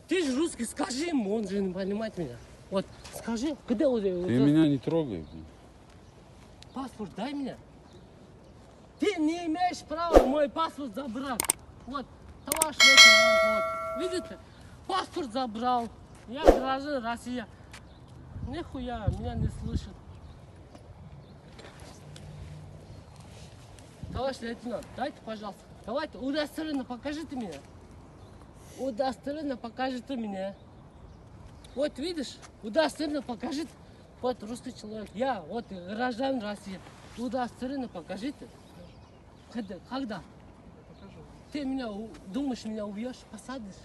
Ты же русский, скажи ему, он же не понимает меня. Вот, скажи, где вот... Ты меня не трогай. Блин. Паспорт дай мне. Ты не имеешь права мой паспорт забрать. Вот, товарищ лейтенант, вот. Видите, паспорт забрал. Я гражданин России. Нихуя, меня не слышит. Товарищ лейтенант, дайте, пожалуйста. Давайте, удостоверенно покажите меня. Удостоверенно покажите меня. Вот видишь, удостоверенно покажите. Вот русский человек, я, вот гражданин России. Удостоверенно покажите. Когда? Ты меня, думаешь, меня убьешь, посадишь?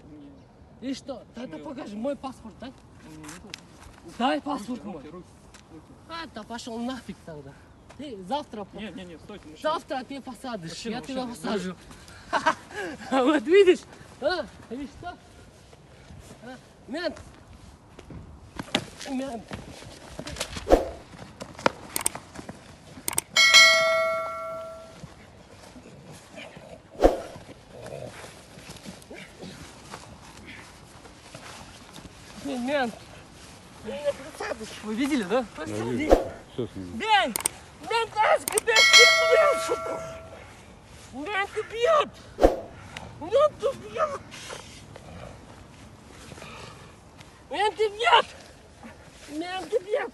И что? Тогда покажи, мой паспорт, дай. Дай паспорт мой. А, да пошел нафиг тогда. Ты завтра... Не, стойте, мужчина. Завтра ты посадишь, Мужчина, я тебя мужчина, посажу. Вот видишь? Видишь что? Мент. Мент. Мент. Вы видели, да? Я вижу. Все с ним. Мент! Мент, бьет! Мент бьет! Мент бьет! Мент бьет! Мент бьет!